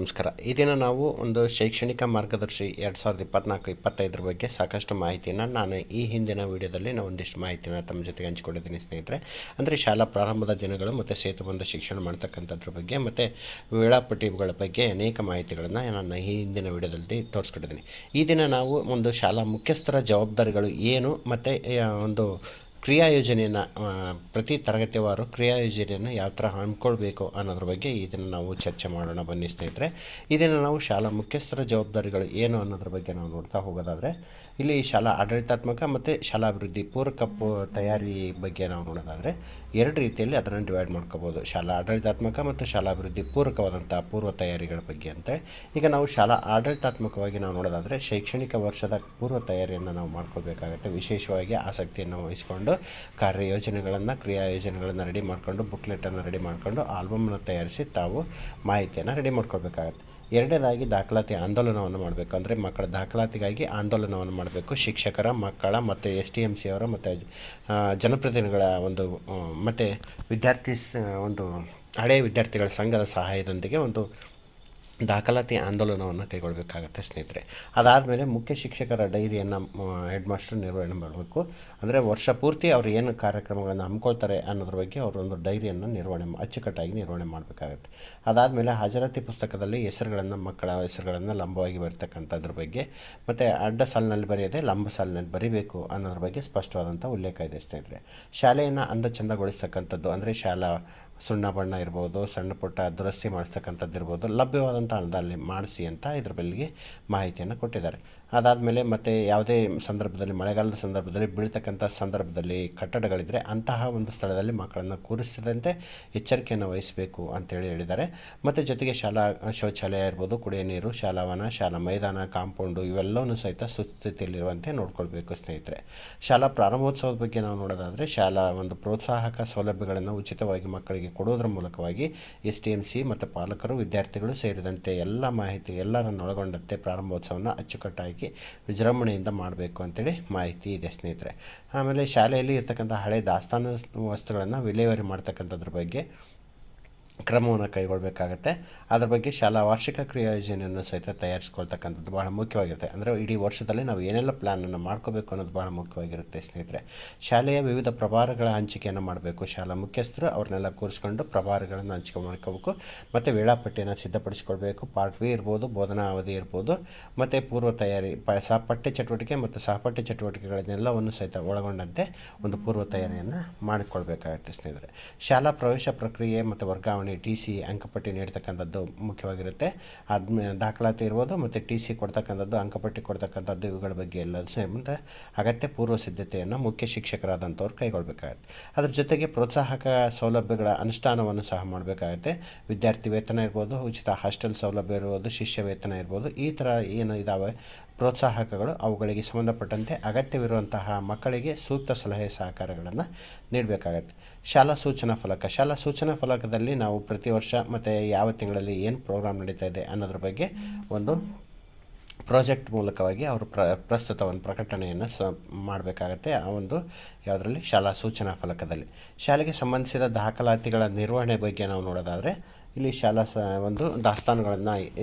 ನಮಸ್ಕಾರ. ಈ ದಿನ ನಾವು ಒಂದು ಶೈಕ್ಷಣಿಕ ಮಾರ್ಗದರ್ಶಿ 2024-25 ಬಗ್ಗೆ ಸಾಕಷ್ಟು ಮಾಹಿತಿಯನ್ನು ನಾನು ಈ ಹಿಂದಿನ ವಿಡಿಯೋದಲ್ಲಿ ನಾವು ಒಂದಿಷ್ಟು ಮಾಹಿತಿಯನ್ನು ತಮ್ಮ ಜೊತೆಗೆ ಹಂಚಿಕೊಂಡಿದ್ದೀನಿ ಸ್ನೇಹಿತರೆ. ಅಂದರೆ ಶಾಲಾ ಪ್ರಾರಂಭದ ದಿನಗಳು ಮತ್ತು ಸೇತುಬಂಧ ಶಿಕ್ಷಣ ಮಾಡ್ತಕ್ಕಂಥದ್ರ ಬಗ್ಗೆ ಮತ್ತು ವೇಳಾಪಟ್ಟಿಗಳ ಬಗ್ಗೆ ಅನೇಕ ಮಾಹಿತಿಗಳನ್ನು ನಾನು ಈ ಹಿಂದಿನ ವಿಡಿಯೋದಲ್ಲಿ ತೋರಿಸ್ಕೊಂಡಿದ್ದೀನಿ. ಈ ದಿನ ನಾವು ಒಂದು ಶಾಲಾ ಮುಖ್ಯಸ್ಥರ ಜವಾಬ್ದಾರಿಗಳು ಏನು ಮತ್ತು ಒಂದು ಕ್ರಿಯಾ ಯೋಜನೆಯನ್ನು ಪ್ರತಿ ತರಗತಿವಾರು ಕ್ರಿಯಾ ಯೋಜನೆಯನ್ನು ಯಾವ ಥರ ಹಮ್ಮಿಕೊಳ್ಬೇಕು ಅನ್ನೋದ್ರ ಬಗ್ಗೆ ಇದನ್ನು ನಾವು ಚರ್ಚೆ ಮಾಡೋಣ ಬನ್ನಿ ಸ್ನೇಹಿತರೆ. ಇದನ್ನು ನಾವು ಶಾಲಾ ಮುಖ್ಯಸ್ಥರ ಜವಾಬ್ದಾರಿಗಳು ಏನು ಅನ್ನೋದ್ರ ಬಗ್ಗೆ ನಾವು ನೋಡ್ತಾ ಹೋಗೋದಾದರೆ, ಇಲ್ಲಿ ಶಾಲಾ ಆಡಳಿತಾತ್ಮಕ ಮತ್ತು ಶಾಲಾಭಿವೃದ್ಧಿ ಪೂರಕ ತಯಾರಿ ಬಗ್ಗೆ ನಾವು ನೋಡೋದಾದರೆ ಎರಡು ರೀತಿಯಲ್ಲಿ ಅದನ್ನು ಡಿವೈಡ್ ಮಾಡ್ಕೋಬೋದು. ಶಾಲಾ ಆಡಳಿತಾತ್ಮಕ ಮತ್ತು ಶಾಲಾಭಿವೃದ್ಧಿ ಪೂರಕವಾದಂಥ ಪೂರ್ವ ತಯಾರಿಗಳ ಬಗ್ಗೆ ಅಂತ. ಈಗ ನಾವು ಶಾಲಾ ಆಡಳಿತಾತ್ಮಕವಾಗಿ ನಾವು ನೋಡೋದಾದರೆ ಶೈಕ್ಷಣಿಕ ವರ್ಷದ ಪೂರ್ವ ತಯಾರಿಯನ್ನು ನಾವು ಮಾಡ್ಕೋಬೇಕಾಗುತ್ತೆ. ವಿಶೇಷವಾಗಿ ಆಸಕ್ತಿಯನ್ನು ವಹಿಸಿಕೊಂಡು ಕಾರ್ಯಯೋಜನೆಗಳನ್ನು ಕ್ರಿಯಾ ಯೋಜನೆಗಳನ್ನು ರೆಡಿ ಮಾಡಿಕೊಂಡು ಬುಕ್ಲೆಟನ್ನು ರೆಡಿ ಮಾಡಿಕೊಂಡು ಆಲ್ಬಮನ್ನು ತಯಾರಿಸಿ ತಾವು ಮಾಹಿತಿಯನ್ನು ರೆಡಿ ಮಾಡ್ಕೊಳ್ಬೇಕಾಗತ್ತೆ. ಎರಡನೇದಾಗಿ ದಾಖಲಾತಿ ಆಂದೋಲನವನ್ನು ಮಾಡಬೇಕು. ಅಂದರೆ ಮಕ್ಕಳ ದಾಖಲಾತಿಗಾಗಿ ಆಂದೋಲನವನ್ನು ಮಾಡಬೇಕು. ಶಿಕ್ಷಕರ, ಮಕ್ಕಳ ಮತ್ತು STMC ಅವರ ಮತ್ತು ಜನಪ್ರತಿನಿಧಿಗಳ ಒಂದು ಮತ್ತು ಒಂದು ಹಳೆಯ ವಿದ್ಯಾರ್ಥಿಗಳ ಸಂಘದ ಸಹಾಯದೊಂದಿಗೆ ಒಂದು ದಾಖಲಾತಿ ಆಂದೋಲನವನ್ನು ಕೈಗೊಳ್ಳಬೇಕಾಗತ್ತೆ ಸ್ನೇಹಿತರೆ. ಅದಾದಮೇಲೆ ಮುಖ್ಯ ಶಿಕ್ಷಕರ ಡೈರಿಯನ್ನು ಹೆಡ್ ಮಾಸ್ಟರ್ ನಿರ್ವಹಣೆ ಮಾಡಬೇಕು. ಅಂದರೆ ವರ್ಷ ಪೂರ್ತಿ ಅವರು ಏನು ಕಾರ್ಯಕ್ರಮಗಳನ್ನು ಹಮ್ಮಿಕೊಳ್ತಾರೆ ಅನ್ನೋದ್ರ ಬಗ್ಗೆ ಅವರು ಒಂದು ಡೈರಿಯನ್ನು ಅಚ್ಚುಕಟ್ಟಾಗಿ ನಿರ್ವಹಣೆ ಮಾಡಬೇಕಾಗತ್ತೆ. ಅದಾದಮೇಲೆ ಹಾಜರಾತಿ ಪುಸ್ತಕದಲ್ಲಿ ಮಕ್ಕಳ ಹೆಸರುಗಳನ್ನು ಲಂಬವಾಗಿ ಬರೀತಕ್ಕಂಥದ್ರ ಬಗ್ಗೆ ಮತ್ತು ಅಡ್ಡ ಸಾಲಿನಲ್ಲಿ ಬರೆಯದೆ ಲಂಬ ಸಾಲಿನಲ್ಲಿ ಬರೀಬೇಕು ಅನ್ನೋದ್ರ ಬಗ್ಗೆ ಸ್ಪಷ್ಟವಾದಂಥ ಉಲ್ಲೇಖ ಇದೆ ಸ್ನೇಹಿತರೆ. ಶಾಲೆಯನ್ನು ಅಂದಚಂದಗೊಳಿಸ್ತಕ್ಕಂಥದ್ದು ಅಂದರೆ ಶಾಲಾ ಸುಣ್ಣ ಬಣ್ಣ ಇರ್ಬೋದು, ಸಣ್ಣ ಪುಟ್ಟ ದುರಸ್ತಿ ಮಾಡಿಸ್ತಕ್ಕಂಥದ್ದು ಇರ್ಬೋದು, ಲಭ್ಯವಾದಂಥ ಹಣದಲ್ಲಿ ಮಾಡಿಸಿ ಅಂತ ಇದ್ರ ಬಗ್ಗೆ ಮಾಹಿತಿಯನ್ನು ಕೊಟ್ಟಿದ್ದಾರೆ. ಅದಾದಮೇಲೆ ಮತ್ತು ಯಾವುದೇ ಸಂದರ್ಭದಲ್ಲಿ ಮಳೆಗಾಲದ ಸಂದರ್ಭದಲ್ಲಿ ಬೀಳ್ತಕ್ಕಂಥ ಸಂದರ್ಭದಲ್ಲಿ ಕಟ್ಟಡಗಳಿದ್ದರೆ ಅಂತಹ ಒಂದು ಸ್ಥಳದಲ್ಲಿ ಮಕ್ಕಳನ್ನು ಕೂರಿಸದಂತೆ ಎಚ್ಚರಿಕೆಯನ್ನು ವಹಿಸಬೇಕು ಅಂತೇಳಿ ಹೇಳಿದ್ದಾರೆ. ಮತ್ತು ಜೊತೆಗೆ ಶಾಲಾ ಶೌಚಾಲಯ ಇರ್ಬೋದು, ಕುಡಿಯೋ ನೀರು, ಶಾಲಾವನ, ಶಾಲಾ ಮೈದಾನ, ಕಾಂಪೌಂಡು ಇವೆಲ್ಲವೂ ಸಹಿತ ಸುಸ್ಥಿತಿಯಲ್ಲಿರುವಂತೆ ನೋಡ್ಕೊಳ್ಬೇಕು ಸ್ನೇಹಿತರೆ. ಶಾಲಾ ಪ್ರಾರಂಭೋತ್ಸವದ ಬಗ್ಗೆ ನಾವು ನೋಡೋದಾದರೆ ಶಾಲಾ ಒಂದು ಪ್ರೋತ್ಸಾಹಕ ಸೌಲಭ್ಯಗಳನ್ನು ಉಚಿತವಾಗಿ ಮಕ್ಕಳಿಗೆ ಕೊಡೋದ್ರ ಮೂಲಕವಾಗಿ STMC ಮತ್ತು ಪಾಲಕರು, ವಿದ್ಯಾರ್ಥಿಗಳು ಸೇರಿದಂತೆ ಎಲ್ಲ ಮಾಹಿತಿ ಎಲ್ಲರನ್ನು ಒಳಗೊಂಡಂತೆ ಪ್ರಾರಂಭೋತ್ಸವವನ್ನು ಅಚ್ಚುಕಟ್ಟಾಗಿ ವಿಜೃಂಭಣೆಯಿಂದ ಮಾಡಬೇಕು ಅಂತೇಳಿ ಮಾಹಿತಿ ಇದೆ ಸ್ನೇಹಿತರೆ. ಆಮೇಲೆ ಶಾಲೆಯಲ್ಲಿ ಇರ್ತಕ್ಕಂಥ ಹಳೆ ದಾಸ್ತಾನು ವಸ್ತುಗಳನ್ನು ವಿಲೇವಾರಿ ಮಾಡ್ತಕ್ಕಂಥದ್ರ ಬಗ್ಗೆ ಕ್ರಮವನ್ನು ಕೈಗೊಳ್ಳಬೇಕಾಗತ್ತೆ. ಅದರ ಬಗ್ಗೆ ಶಾಲಾ ವಾರ್ಷಿಕ ಕ್ರಿಯಾ ಯೋಜನೆಯನ್ನು ಸಹಿತ ತಯಾರಿಸ್ಕೊಳ್ತಕ್ಕಂಥದ್ದು ಬಹಳ ಮುಖ್ಯವಾಗಿರುತ್ತೆ. ಅಂದರೆ ಇಡೀ ವರ್ಷದಲ್ಲಿ ನಾವು ಏನೆಲ್ಲ ಪ್ಲ್ಯಾನನ್ನು ಮಾಡ್ಕೋಬೇಕು ಅನ್ನೋದು ಬಹಳ ಮುಖ್ಯವಾಗಿರುತ್ತೆ ಸ್ನೇಹಿತರೆ. ಶಾಲೆಯ ವಿವಿಧ ಪ್ರಭಾರಗಳ ಹಂಚಿಕೆಯನ್ನು ಮಾಡಬೇಕು. ಶಾಲಾ ಮುಖ್ಯಸ್ಥರು ಅವ್ರನ್ನೆಲ್ಲ ಕೂರಿಸ್ಕೊಂಡು ಪ್ರಭಾರಗಳನ್ನು ಹಂಚಿಕೆ ಮಾಡ್ಕೋಬೇಕು. ಮತ್ತು ವೇಳಾಪಟ್ಟಿಯನ್ನು ಸಿದ್ಧಪಡಿಸ್ಕೊಳ್ಬೇಕು. ಪಾರ್ಟ್ ವಿ ಇರ್ಬೋದು, ಬೋಧನಾ ಅವಧಿ ಇರ್ಬೋದು, ಮತ್ತು ಪೂರ್ವ ತಯಾರಿ ಪಠ್ಯ ಚಟುವಟಿಕೆ ಮತ್ತು ಸಹಪಠ್ಯ ಚಟುವಟಿಕೆಗಳನ್ನೆಲ್ಲವನ್ನು ಸಹಿತ ಒಳಗೊಂಡಂತೆ ಒಂದು ಪೂರ್ವ ತಯಾರಿಯನ್ನು ಮಾಡಿಕೊಳ್ಬೇಕಾಗುತ್ತೆ ಸ್ನೇಹಿತರೆ. ಶಾಲಾ ಪ್ರವೇಶ ಪ್ರಕ್ರಿಯೆ ಮತ್ತು ವರ್ಗಾವಣೆ TC ಅಂಕಪಟ್ಟಿ ನೀಡ್ತಕ್ಕಂಥದ್ದು ಮುಖ್ಯವಾಗಿರುತ್ತೆ. ದಾಖಲಾತಿ ಇರ್ಬೋದು ಮತ್ತು TC ಕೊಡ್ತಕ್ಕಂಥದ್ದು, ಅಂಕಪಟ್ಟಿ ಕೊಡ್ತಕ್ಕಂಥದ್ದು ಇವುಗಳ ಬಗ್ಗೆ ಎಲ್ಲರೂ ಮತ್ತು ಅಗತ್ಯ ಪೂರ್ವ ಸಿದ್ಧತೆಯನ್ನು ಮುಖ್ಯ ಶಿಕ್ಷಕರಾದಂಥವ್ರು ಕೈಗೊಳ್ಳಬೇಕಾಗತ್ತೆ. ಅದ್ರ ಜೊತೆಗೆ ಪ್ರೋತ್ಸಾಹಕ ಸೌಲಭ್ಯಗಳ ಅನುಷ್ಠಾನವನ್ನು ಸಹ ಮಾಡಬೇಕಾಗುತ್ತೆ. ವಿದ್ಯಾರ್ಥಿ ವೇತನ ಇರ್ಬೋದು, ಉಚಿತ ಹಾಸ್ಟೆಲ್ ಸೌಲಭ್ಯ ಇರ್ಬೋದು, ಶಿಷ್ಯ ವೇತನ ಇರ್ಬೋದು, ಈ ಥರ ಏನು ಇದ್ದಾವೆ ಪ್ರೋತ್ಸಾಹಕಗಳು ಅವುಗಳಿಗೆ ಸಂಬಂಧಪಟ್ಟಂತೆ ಅಗತ್ಯವಿರುವಂತಹ ಮಕ್ಕಳಿಗೆ ಸೂಕ್ತ ಸಲಹೆ ಸಹಕಾರಗಳನ್ನು ನೀಡಬೇಕಾಗತ್ತೆ. ಶಾಲಾ ಸೂಚನಾ ಫಲಕದಲ್ಲಿ ನಾವು ಪ್ರತಿ ವರ್ಷ ಮತ್ತು ಯಾವ ತಿಂಗಳಲ್ಲಿ ಏನು ಪ್ರೋಗ್ರಾಮ್ ನಡೀತಾ ಇದೆ ಅನ್ನೋದ್ರ ಬಗ್ಗೆ ಒಂದು ಪ್ರಾಜೆಕ್ಟ್ ಮೂಲಕವಾಗಿ ಅವರು ಪ್ರಸ್ತುತ ಒಂದು ಪ್ರಕಟಣೆಯನ್ನು ಮಾಡಬೇಕಾಗತ್ತೆ. ಆ ಒಂದು ಯಾವುದರಲ್ಲಿ ಶಾಲಾ ಸೂಚನಾ ಫಲಕದಲ್ಲಿ. ಶಾಲೆಗೆ ಸಂಬಂಧಿಸಿದ ದಾಖಲಾತಿಗಳ ನಿರ್ವಹಣೆ ಬಗ್ಗೆ ನಾವು ನೋಡೋದಾದರೆ ಇಲ್ಲಿ ಶಾಲಾ ಒಂದು ದಾಸ್ತಾನುಗಳನ್ನು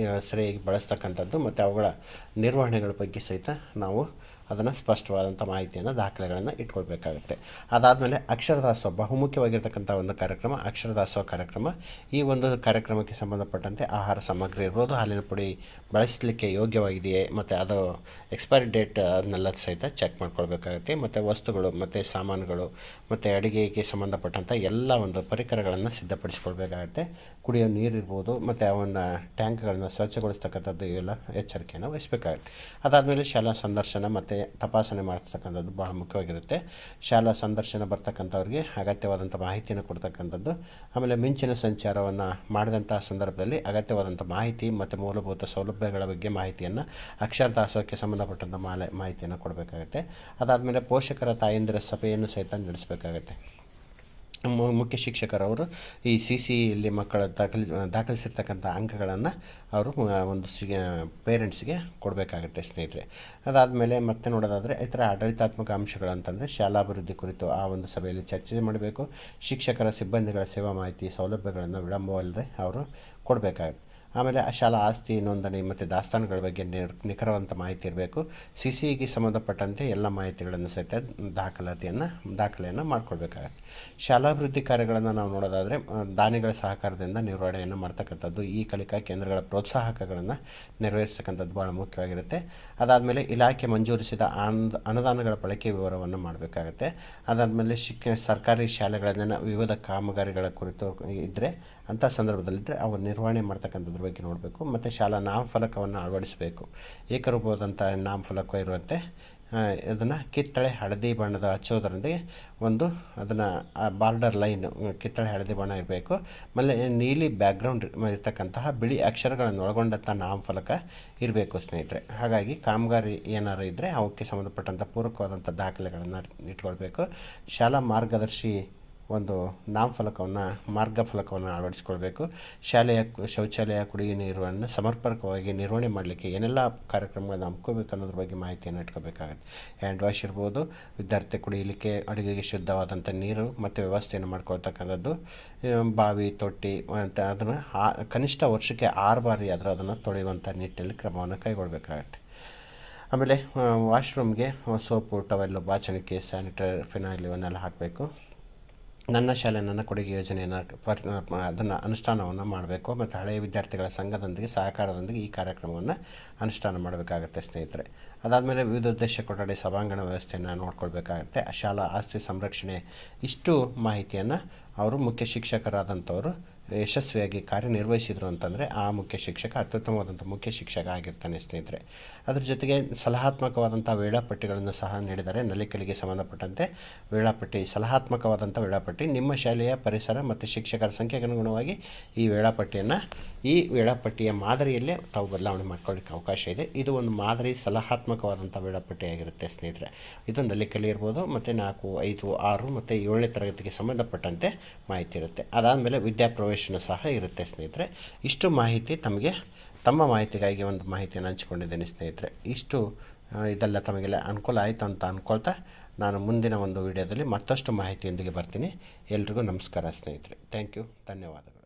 ಸರಿಯಾಗಿ ಬಳಸ್ತಕ್ಕಂಥದ್ದು ಮತ್ತು ಅವುಗಳ ನಿರ್ವಹಣೆಗಳ ಬಗ್ಗೆ ಸಹಿತ ನಾವು ಅದನ್ನು ಸ್ಪಷ್ಟವಾದಂಥ ಮಾಹಿತಿಯನ್ನು ದಾಖಲೆಗಳನ್ನು ಇಟ್ಕೊಳ್ಬೇಕಾಗುತ್ತೆ. ಅದಾದಮೇಲೆ ಅಕ್ಷರದಾಸೋಹ ಬಹುಮುಖ್ಯವಾಗಿರ್ತಕ್ಕಂಥ ಒಂದು ಕಾರ್ಯಕ್ರಮ ಅಕ್ಷರದಾಸೋಹ ಕಾರ್ಯಕ್ರಮ. ಈ ಒಂದು ಕಾರ್ಯಕ್ರಮಕ್ಕೆ ಸಂಬಂಧಪಟ್ಟಂತೆ ಆಹಾರ ಸಾಮಗ್ರಿ ಇರ್ಬೋದು, ಹಾಲಿನ ಪುಡಿ ಬಳಸಲಿಕ್ಕೆ ಯೋಗ್ಯವಾಗಿದೆಯೇ ಮತ್ತು ಅದು ಎಕ್ಸ್ಪೈರಿ ಡೇಟ್ ಅದನ್ನೆಲ್ಲ ಸಹಿತ ಚೆಕ್ ಮಾಡ್ಕೊಳ್ಬೇಕಾಗುತ್ತೆ. ಮತ್ತು ವಸ್ತುಗಳು ಮತ್ತು ಸಾಮಾನುಗಳು ಮತ್ತು ಅಡುಗೆಗೆ ಸಂಬಂಧಪಟ್ಟಂಥ ಎಲ್ಲ ಒಂದು ಪರಿಕರಗಳನ್ನು ಸಿದ್ಧಪಡಿಸ್ಕೊಳ್ಬೇಕಾಗತ್ತೆ. ಕುಡಿಯೋ ನೀರಿರ್ಬೋದು ಮತ್ತು ಅವನ್ನ ಟ್ಯಾಂಕ್ಗಳನ್ನು ಸ್ವಚ್ಛಗೊಳಿಸ್ತಕ್ಕಂಥದ್ದು ಇವೆಲ್ಲ ಎಚ್ಚರಿಕೆಯನ್ನು ವಹಿಸಬೇಕಾಗುತ್ತೆ. ಅದಾದಮೇಲೆ ಶಾಲಾ ಸಂದರ್ಶನ ಮತ್ತು ತಪಾಸಣೆ ಮಾಡ್ತಕ್ಕಂಥದ್ದು ಬಹಳ ಮುಖ್ಯವಾಗಿರುತ್ತೆ. ಶಾಲಾ ಸಂದರ್ಶನ ಬರ್ತಕ್ಕಂಥವ್ರಿಗೆ ಅಗತ್ಯವಾದಂಥ ಮಾಹಿತಿಯನ್ನು ಕೊಡ್ತಕ್ಕಂಥದ್ದು. ಆಮೇಲೆ ಮಿಂಚಿನ ಸಂಚಾರವನ್ನು ಮಾಡಿದಂಥ ಸಂದರ್ಭದಲ್ಲಿ ಅಗತ್ಯವಾದಂಥ ಮಾಹಿತಿ ಮತ್ತು ಮೂಲಭೂತ ಸೌಲಭ್ಯಗಳ ಬಗ್ಗೆ ಮಾಹಿತಿಯನ್ನು ಅಕ್ಷರದಾಸೋಹಕ್ಕೆ ಸಂಬಂಧಪಟ್ಟಂಥ ಮಾಹಿತಿಯನ್ನು ಕೊಡಬೇಕಾಗುತ್ತೆ. ಅದಾದಮೇಲೆ ಪೋಷಕರ ತಾಯಂದಿರ ಸಭೆಯನ್ನು ಸಹಿತ ನಡೆಸಬೇಕಾಗತ್ತೆ. ಮುಖ್ಯ ಶಿಕ್ಷಕರವರು ಈ CCಯಲ್ಲಿ ಮಕ್ಕಳ ದಾಖಲಿಸಿರ್ತಕ್ಕಂಥ ಅಂಕಗಳನ್ನು ಅವರು ಒಂದು ಪೇರೆಂಟ್ಸ್ಗೆ ಕೊಡಬೇಕಾಗುತ್ತೆ ಸ್ನೇಹಿತರೆ. ಅದಾದಮೇಲೆ ಮತ್ತೆ ನೋಡೋದಾದರೆ ಇತರ ಆಡಳಿತಾತ್ಮಕ ಅಂಶಗಳಂತಂದರೆ ಶಾಲಾಭಿವೃದ್ಧಿ ಕುರಿತು ಆ ಒಂದು ಸಭೆಯಲ್ಲಿ ಚರ್ಚೆ ಮಾಡಬೇಕು. ಶಿಕ್ಷಕರ ಸಿಬ್ಬಂದಿಗಳ ಸೇವಾ ಮಾಹಿತಿ ಸೌಲಭ್ಯಗಳನ್ನು ವಿಳಂಬವಲ್ಲದೆ ಅವರು ಕೊಡಬೇಕಾಗುತ್ತೆ. ಆಮೇಲೆ ಶಾಲಾ ಆಸ್ತಿ ನೋಂದಣಿ ಮತ್ತು ದಾಸ್ತಾನುಗಳ ಬಗ್ಗೆ ನಿಖರವಂತ ಮಾಹಿತಿ ಇರಬೇಕು. CCEಗೆ ಸಂಬಂಧಪಟ್ಟಂತೆ ಎಲ್ಲ ಮಾಹಿತಿಗಳನ್ನು ಸಹಿತ ದಾಖಲೆಯನ್ನು ಮಾಡ್ಕೊಳ್ಬೇಕಾಗತ್ತೆ. ಶಾಲಾಭಿವೃದ್ಧಿ ಕಾರ್ಯಗಳನ್ನು ನಾವು ನೋಡೋದಾದರೆ ದಾನಿಗಳ ಸಹಕಾರದಿಂದ ನಿರ್ವಹಣೆಯನ್ನು ಮಾಡ್ತಕ್ಕಂಥದ್ದು, ಈ ಕಲಿಕಾ ಕೇಂದ್ರಗಳ ಪ್ರೋತ್ಸಾಹಕಗಳನ್ನು ನಿರ್ವಹಿಸ್ತಕ್ಕಂಥದ್ದು ಭಾಳ ಮುಖ್ಯವಾಗಿರುತ್ತೆ. ಅದಾದಮೇಲೆ ಇಲಾಖೆ ಮಂಜೂರಿಸಿದ ಅನುದಾನಗಳ ಬಳಕೆ ವಿವರವನ್ನು ಮಾಡಬೇಕಾಗತ್ತೆ. ಅದಾದಮೇಲೆ ಸರ್ಕಾರಿ ಶಾಲೆಗಳನ್ನು ವಿವಿಧ ಕಾಮಗಾರಿಗಳ ಕುರಿತು ಇದ್ದರೆ ಅಂಥ ಸಂದರ್ಭದಲ್ಲಿದ್ದರೆ ಅವು ನಿರ್ವಹಣೆ ಮಾಡ್ತಕ್ಕಂಥದ್ರ ಬಗ್ಗೆ ನೋಡಬೇಕು. ಮತ್ತು ಶಾಲಾ ನಾಮಫಲಕವನ್ನು ಅಳವಡಿಸಬೇಕು. ಏಕರೂಪವಾದಂಥ ನಾಮಫಲಕ ಇರುವಂತೆ ಅದನ್ನು ಕಿತ್ತಳೆ ಹಳದಿ ಬಣ್ಣದ ಹಚ್ಚೋದರೊಂದಿಗೆ ಅದನ್ನು ಬಾರ್ಡರ್ ಲೈನ್ ಕಿತ್ತಳೆ ಹಳದಿ ಬಣ್ಣ ಇರಬೇಕು. ಆಮೇಲೆ ನೀಲಿ ಬ್ಯಾಕ್ಗ್ರೌಂಡ್ ಇರ್ತಕ್ಕಂತಹ ಬಿಳಿ ಅಕ್ಷರಗಳನ್ನು ಒಳಗೊಂಡಂಥ ನಾಮಫಲಕ ಇರಬೇಕು ಸ್ನೇಹಿತರೆ. ಹಾಗಾಗಿ ಕಾಮಗಾರಿ ಏನಾರು ಇದ್ದರೆ ಅವಕ್ಕೆ ಸಂಬಂಧಪಟ್ಟಂಥ ಪೂರಕವಾದಂಥ ದಾಖಲೆಗಳನ್ನು ಇಟ್ಕೊಳ್ಬೇಕು. ಶಾಲಾ ಮಾರ್ಗದರ್ಶಿ ಮಾರ್ಗಫಲಕವನ್ನು ಅಳವಡಿಸ್ಕೊಳ್ಬೇಕು. ಶಾಲೆಯ ಶೌಚಾಲಯ, ಕುಡಿಯುವ ನೀರನ್ನು ಸಮರ್ಪಕವಾಗಿ ನಿರ್ವಹಣೆ ಮಾಡಲಿಕ್ಕೆ ಏನೆಲ್ಲ ಕಾರ್ಯಕ್ರಮಗಳನ್ನು ಹಮ್ಮಿಕೋಬೇಕು ಅನ್ನೋದ್ರ ಬಗ್ಗೆ ಮಾಹಿತಿಯನ್ನು ಇಟ್ಕೋಬೇಕಾಗುತ್ತೆ. ಹ್ಯಾಂಡ್ ವಾಶ್ ಇರ್ಬೋದು, ವಿದ್ಯಾರ್ಥಿ ಕುಡಿಯಲಿಕ್ಕೆ, ಅಡುಗೆಗೆ ಶುದ್ಧವಾದಂಥ ನೀರು ಮತ್ತು ವ್ಯವಸ್ಥೆಯನ್ನು ಮಾಡ್ಕೊಳ್ತಕ್ಕಂಥದ್ದು, ಬಾವಿ, ತೊಟ್ಟಿ ಅಂತ ಅದನ್ನು ಕನಿಷ್ಠ ವರ್ಷಕ್ಕೆ 6 ಬಾರಿ ಆದರೂ ಅದನ್ನು ತೊಳೆಯುವಂಥ ನಿಟ್ಟಿನಲ್ಲಿ ಕ್ರಮವನ್ನು ಕೈಗೊಳ್ಳಬೇಕಾಗತ್ತೆ. ಆಮೇಲೆ ವಾಶ್ರೂಮ್ಗೆ ಸೋಪು, ಟವೆಲ್ಲು, ಬಾಚಣಿಕೆ, ಸ್ಯಾನಿಟರಿ ಫಿನಾಯಿಲ್ ಇವನ್ನೆಲ್ಲ ಹಾಕಬೇಕು. ನನ್ನ ಶಾಲೆ ನನ್ನ ಕೊಡುಗೆ ಯೋಜನೆಯನ್ನು ಅದನ್ನು ಅನುಷ್ಠಾನವನ್ನು ಮಾಡಬೇಕು. ಮತ್ತು ಹಳೆಯ ವಿದ್ಯಾರ್ಥಿಗಳ ಸಂಘದೊಂದಿಗೆ ಸಹಕಾರದೊಂದಿಗೆ ಈ ಕಾರ್ಯಕ್ರಮವನ್ನು ಅನುಷ್ಠಾನ ಮಾಡಬೇಕಾಗತ್ತೆ ಸ್ನೇಹಿತರೆ. ಅದಾದಮೇಲೆ ವಿವಿಧ ಉದ್ದೇಶ ಕೊಠಡಿ, ಸಭಾಂಗಣ ವ್ಯವಸ್ಥೆಯನ್ನು ನೋಡ್ಕೊಳ್ಬೇಕಾಗತ್ತೆ. ಶಾಲಾ ಆಸ್ತಿ ಸಂರಕ್ಷಣೆ, ಇಷ್ಟು ಮಾಹಿತಿಯನ್ನು ಅವರು ಮುಖ್ಯ ಶಿಕ್ಷಕರಾದಂಥವರು ಯಶಸ್ವಿಯಾಗಿ ಕಾರ್ಯನಿರ್ವಹಿಸಿದರು ಅಂತಂದರೆ ಆ ಮುಖ್ಯ ಶಿಕ್ಷಕ ಅತ್ಯುತ್ತಮವಾದಂಥ ಮುಖ್ಯ ಶಿಕ್ಷಕ ಆಗಿರ್ತಾನೆ ಸ್ನೇಹಿತರೆ. ಅದ್ರ ಜೊತೆಗೆ ಸಲಹಾತ್ಮಕವಾದಂಥ ವೇಳಾಪಟ್ಟಿಗಳನ್ನು ಸಹ ನೀಡಿದ್ದಾರೆ. ನಲಿಕಲಿಗೆ ಸಂಬಂಧಪಟ್ಟಂತೆ ಸಲಹಾತ್ಮಕವಾದಂಥ ವೇಳಾಪಟ್ಟಿ ನಿಮ್ಮ ಶಾಲೆಯ ಪರಿಸರ ಮತ್ತು ಶಿಕ್ಷಕರ ಸಂಖ್ಯೆಗೆ ಅನುಗುಣವಾಗಿ ಈ ವೇಳಾಪಟ್ಟಿಯ ಮಾದರಿಯಲ್ಲೇ ತಾವು ಬದಲಾವಣೆ ಮಾಡ್ಕೊಳ್ಳಿಕ್ಕೆ ಅವಕಾಶ ಇದೆ. ಇದು ಒಂದು ಮಾದರಿ ಸಲಹಾತ್ಮಕವಾದಂಥ ವೇಳಾಪಟ್ಟಿಯಾಗಿರುತ್ತೆ ಸ್ನೇಹಿತರೆ. ಇದು ನಲಿಕಲಿ ಇರ್ಬೋದು. ಮತ್ತು 4, 5, 6 ಮತ್ತು 7ನೇ ತರಗತಿಗೆ ಸಂಬಂಧಪಟ್ಟಂತೆ ಮಾಹಿತಿ ಇರುತ್ತೆ. ಅದಾದಮೇಲೆ ವಿದ್ಯಾಪ್ರವೇಶ ಸಹ ಇರುತ್ತೆ ಸ್ನೇಹಿತರೆ. ಇಷ್ಟು ಮಾಹಿತಿ ತಮ್ಮ ಮಾಹಿತಿಗಾಗಿ ಒಂದು ಮಾಹಿತಿಯನ್ನು ಹಂಚಿಕೊಂಡಿದ್ದೇನೆ ಸ್ನೇಹಿತರೆ. ಇದೆಲ್ಲ ತಮಗೆಲ್ಲ ಅನುಕೂಲ ಆಯಿತು ಅಂತ ಅಂದ್ಕೊಳ್ತಾ ನಾನು ಮುಂದಿನ ಒಂದು ವಿಡಿಯೋದಲ್ಲಿ ಮತ್ತಷ್ಟು ಮಾಹಿತಿಯೊಂದಿಗೆ ಬರ್ತೀನಿ. ಎಲ್ರಿಗೂ ನಮಸ್ಕಾರ ಸ್ನೇಹಿತರೆ. ಥ್ಯಾಂಕ್ ಯು, ಧನ್ಯವಾದಗಳು.